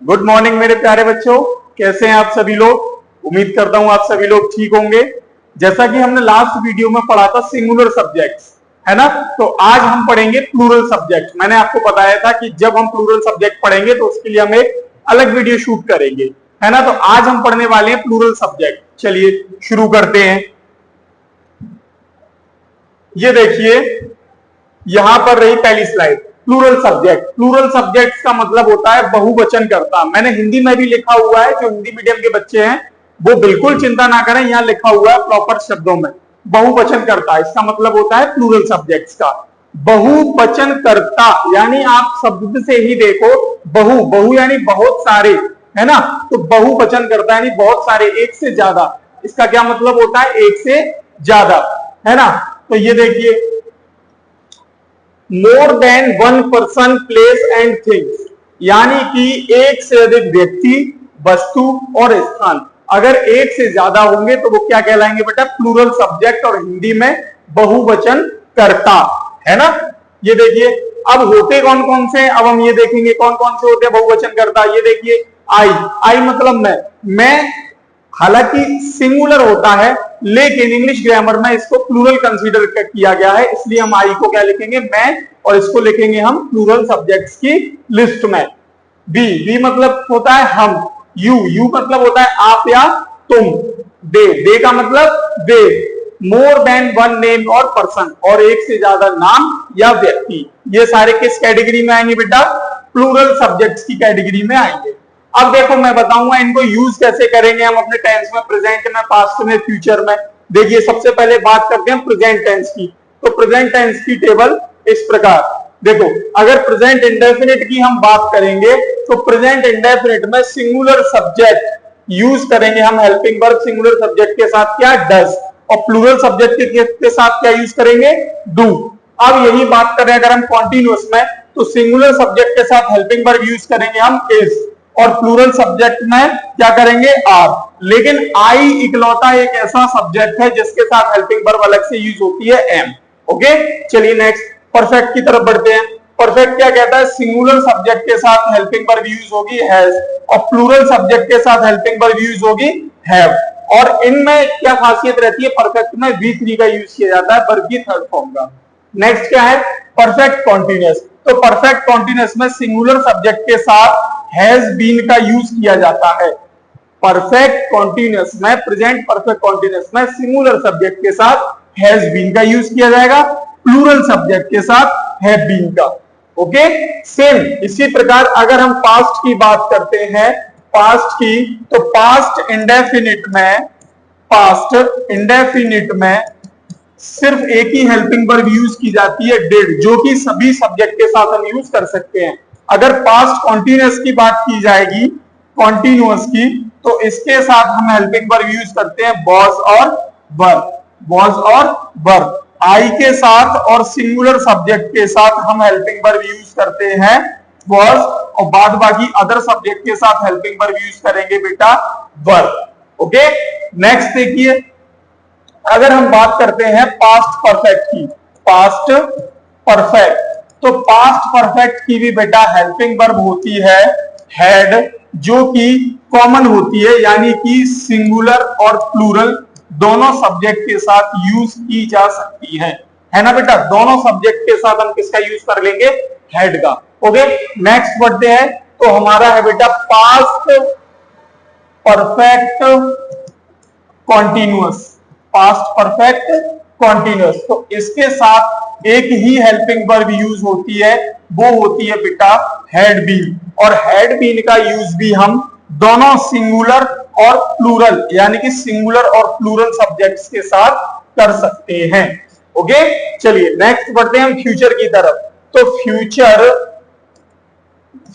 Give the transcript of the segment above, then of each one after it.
Good morning मेरे प्यारे बच्चों, कैसे हैं आप सभी लोग। उम्मीद करता हूं आप सभी लोग ठीक होंगे। जैसा कि हमने लास्ट वीडियो में पढ़ा था सिंगुलर सब्जेक्ट्स, है ना, तो आज हम पढ़ेंगे प्लूरल सब्जेक्ट। मैंने आपको बताया था कि जब हम प्लूरल सब्जेक्ट पढ़ेंगे तो उसके लिए हम एक अलग वीडियो शूट करेंगे, है ना। तो आज हम पढ़ने वाले हैं प्लूरल सब्जेक्ट। चलिए शुरू करते हैं। ये देखिए यहां पर रही पहली slide, plural subject. Plural subject का मतलब होता है बहुवचन कर्ता। मैंने हिंदी में भी लिखा हुआ है, जो हिंदी मीडियम के बच्चे हैं वो बिल्कुल चिंता ना करें, यहां लिखा हुआ है प्रॉपर शब्दों में बहुवचन कर्ता। इसका मतलब होता है प्लूरल सब्जेक्ट्स का बहुवचन कर्ता। यानी आप शब्द से ही देखो, बहु बहु यानी बहुत सारे, है ना, तो बहुवचन कर्ता यानी बहुत सारे, एक से ज्यादा। इसका क्या मतलब होता है, एक से ज्यादा, है ना। तो ये देखिए more than one person place and things, यानी कि एक से अधिक व्यक्ति, वस्तु और स्थान अगर एक से ज्यादा होंगे तो वो क्या कहलाएंगे बेटा, प्लूरल सब्जेक्ट, और हिंदी में बहुवचन कर्ता, है ना। ये देखिए अब होते कौन कौन से, अब हम ये देखेंगे कौन कौन से होते हैं बहुवचन कर्ता। ये देखिए आई मतलब मैं हालांकि सिंगुलर होता है, लेकिन इंग्लिश ग्रामर में इसको प्लूरल कंसीडर किया गया है, इसलिए हम आई को क्या लिखेंगे, मैं, और इसको लिखेंगे हम प्लूरल सब्जेक्ट्स की लिस्ट में। बी मतलब होता है हम, यू मतलब होता है आप या तुम, दे का मतलब दे, मोर देन वन नेम और पर्सन, और एक से ज्यादा नाम या व्यक्ति। ये सारे किस कैटेगरी में आएंगे बेटा, प्लूरल सब्जेक्ट्स की कैटेगरी में आएंगे। अब देखो मैं बताऊंगा इनको यूज कैसे करेंगे हम अपने टेंस में, प्रेजेंट में, पास्ट में, फ्यूचर में। देखिए सबसे पहले बात करते हैं प्रेजेंट टेंस की। तो प्रेजेंट टेंस की टेबल इस प्रकार देखो, अगर प्रेजेंट इंडेफिनिट की हम बात करेंगे तो प्रेजेंट इंडेफिनिट में सिंगुलर सब्जेक्ट यूज करेंगे हम हेल्पिंग वर्ब सिंगुलर सब्जेक्ट के साथ क्या, डज, और प्लूरल सब्जेक्ट के साथ क्या यूज करेंगे, डू। अब यही बात करें अगर हम कॉन्टिन्यूअस में, तो सिंगुलर सब्जेक्ट के साथ हेल्पिंग वर्ब यूज करेंगे हम इज, और प्लूरल सब्जेक्ट में क्या करेंगे, आर। लेकिन आई इकलौता एक ऐसा सब्जेक्ट है जिसके साथ हेल्पिंग वर्ब अलग से यूज होती है, एम। ओके चलिए नेक्स्ट परफेक्ट की तरफ बढ़ते हैं। परफेक्ट क्या कहता है, सिंगुलर सब्जेक्ट के साथ हेल्पिंग वर्ब यूज होगी हैज, और प्लूरल सब्जेक्ट के साथ हेल्पिंग वर्ब यूज होगी हैव। और इनमें क्या खासियत रहती है, परफेक्ट में V3 का यूज किया जाता है वर्ब की थर्ड फॉर्म का। नेक्स्ट क्या है, परफेक्ट कॉन्टिन्यूअस। तो परफेक्ट कॉन्टिन्यूअस में सिंगुलर सब्जेक्ट के साथ हैज बीन का यूज किया जाता है। परफेक्ट कॉन्टिन्यूअस में, प्रेजेंट परफेक्ट कॉन्टिन्यूअस में सिंगुलर सब्जेक्ट के साथ हैज बीन का यूज किया जाएगा, प्लूरल सब्जेक्ट के साथ हैव बीन का। ओके सेम इसी प्रकार अगर हम पास्ट की बात करते हैं, पास्ट की, तो पास्ट इंडेफिनिट में सिर्फ एक ही हेल्पिंग वर्ब यूज की जाती है, डिड, जो कि सभी सब्जेक्ट के साथ हम यूज कर सकते हैं। अगर पास्ट कॉन्टिन्यूअस की बात की जाएगी, कॉन्टिन्यूअस की, तो इसके साथ हम हेल्पिंग वर्ब यूज करते हैं वॉज और वर, वॉज और वर। आई के साथ और सिंगुलर सब्जेक्ट के साथ हम हेल्पिंग वर्ब यूज करते हैं वॉज, और बाद बाकी अदर सब्जेक्ट के साथ हेल्पिंग वर्ब यूज करेंगे बेटा वर। ओके नेक्स्ट देखिए अगर हम बात करते हैं पास्ट परफेक्ट की, पास्ट परफेक्ट, तो पास्ट परफेक्ट की भी बेटा हेल्पिंग वर्ब होती है हैड, जो कि कॉमन होती है, यानी कि सिंगुलर और प्लूरल दोनों सब्जेक्ट के साथ यूज की जा सकती है ना बेटा। दोनों सब्जेक्ट के साथ हम किसका यूज कर लेंगे, हैड का। ओके नेक्स्ट बढ़ते हैं, तो हमारा है बेटा past perfect continuous, past perfect continuous. तो इसके साथ एक ही हेल्पिंग वर्ब यूज होती है, वो होती है बेटा हैड बीन, और हैड बीन का यूज भी हम दोनों सिंगुलर और प्लूरल, यानी कि सिंगुलर और प्लूरल सब्जेक्ट्स के साथ कर सकते हैं। ओके चलिए नेक्स्ट बढ़ते हैं हम फ्यूचर की तरफ। तो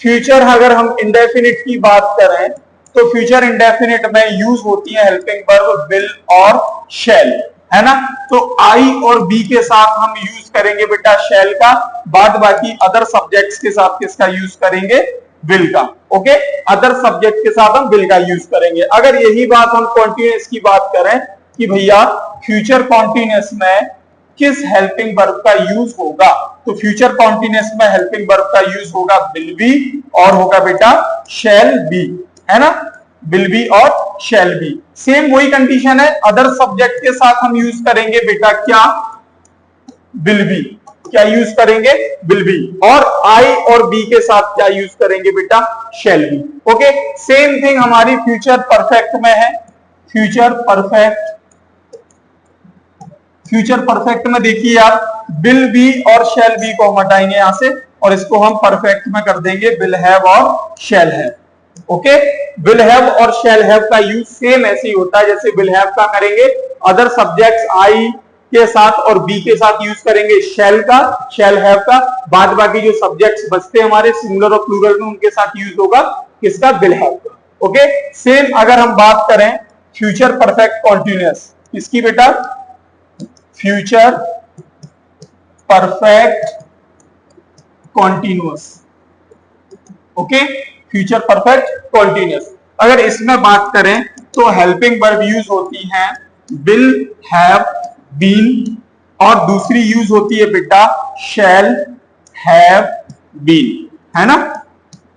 फ्यूचर अगर हम इंडेफिनिट की बात करें, तो फ्यूचर इंडेफिनिट में यूज होती है हेल्पिंग वर्ब विल और शैल, है ना। तो आई और बी के साथ हम यूज करेंगे बेटा शैल का, बाद बाकी अदर सब्जेक्ट्स के साथ किसका यूज करेंगे, विल का। ओके अदर सब्जेक्ट के साथ हम विल का यूज करेंगे। अगर यही बात हम कॉन्टिन्यूअस की बात करें कि भैया फ्यूचर कॉन्टिन्यूअस में किस हेल्पिंग वर्ब का यूज होगा, तो फ्यूचर कॉन्टिन्यूअस में हेल्पिंग वर्ब का यूज होगा विल बी और होगा बेटा शैल बी, है ना, विल बी और शैल बी। सेम वही कंडीशन है, अदर सब्जेक्ट के साथ हम यूज करेंगे बेटा क्या, विल बी, क्या यूज करेंगे, विल बी, और आई और बी के साथ क्या यूज करेंगे बेटा, shall be. Okay, same thing हमारी फ्यूचर परफेक्ट में है। फ्यूचर परफेक्ट में देखिए आप, विल बी और शैल बी को हम हटाएंगे यहां से और इसको हम परफेक्ट में कर देंगे विल हैव और shall have. Okay, will have और शैल हैव का यूज सेम ऐसे ही होता है जैसे विल हैव का करेंगे अदर सब्जेक्ट्स आई के साथ और बी के साथ यूज करेंगे शैल का, शैल हैव का, बाद बाकी जो सब्जेक्ट्स बचते हैं हमारे सिंगुलर और प्लूरल में उनके साथ यूज होगा किसका, विल हैव का। ओके, सेम अगर हम बात करें फ्यूचर परफेक्ट कॉन्टिन्यूअस, इसकी बेटा future perfect continuous. Okay, future perfect continuous, अगर इसमें बात करें तो हेल्पिंग वर्ब यूज होती है विल हैव बीन और दूसरी यूज होती है बेटा शैल हैव बीन, है ना,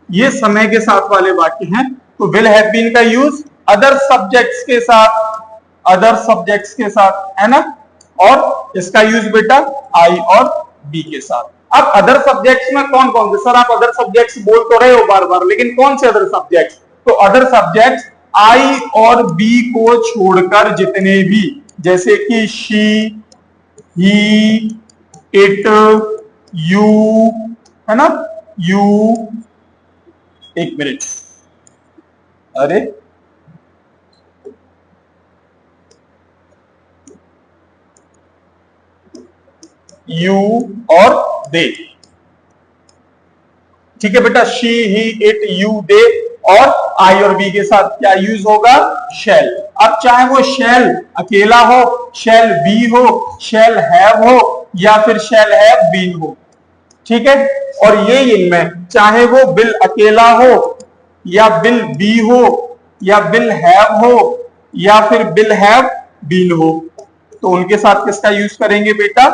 ये समय के साथ वाले वाक्य हैं। तो विल हैव बीन का यूज अदर सब्जेक्ट्स के साथ, है ना, और इसका यूज बेटा आई और बी के साथ। अब अदर सब्जेक्ट्स में कौन कौन से, सर आप अदर सब्जेक्ट्स बोल तो रहे हो बार बार, लेकिन कौन से अदर सब्जेक्ट्स, तो अदर सब्जेक्ट्स आई और बी को छोड़कर जितने भी, जैसे कि शी, ही, इट, यू, है ना, यू, एक मिनट, अरे यू और दे, ठीक है बेटा, शी, ही, इट, यू, दे और आई और बी के साथ क्या यूज होगा, शैल। अब चाहे वो शैल अकेला हो, शैल बी हो, शैल हैव हो या फिर शैल हैव बीन हो, ठीक है, और ये इनमें चाहे वो विल अकेला हो या विल बी हो या विल हैव हो या फिर विल हैव बीन हो, तो उनके साथ किसका यूज करेंगे बेटा,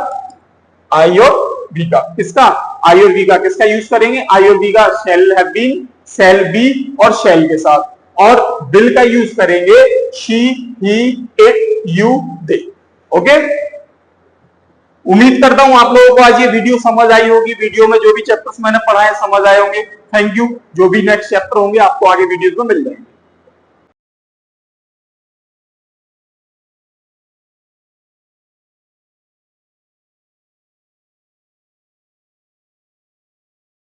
आई और बी का। किसका, आई और बी का किसका यूज करेंगे, आई और बी का, shall have been, shall be और शैल के साथ, और विल का यूज करेंगे she, he, it, you, they. Okay, उम्मीद करता हूं आप लोगों को आज ये वीडियो समझ आई होगी, वीडियो में जो भी चैप्टर्स मैंने पढ़ाए समझ आए होंगे। थैंक यू, जो भी नेक्स्ट चैप्टर होंगे आपको आगे वीडियोस में मिल जाएंगे।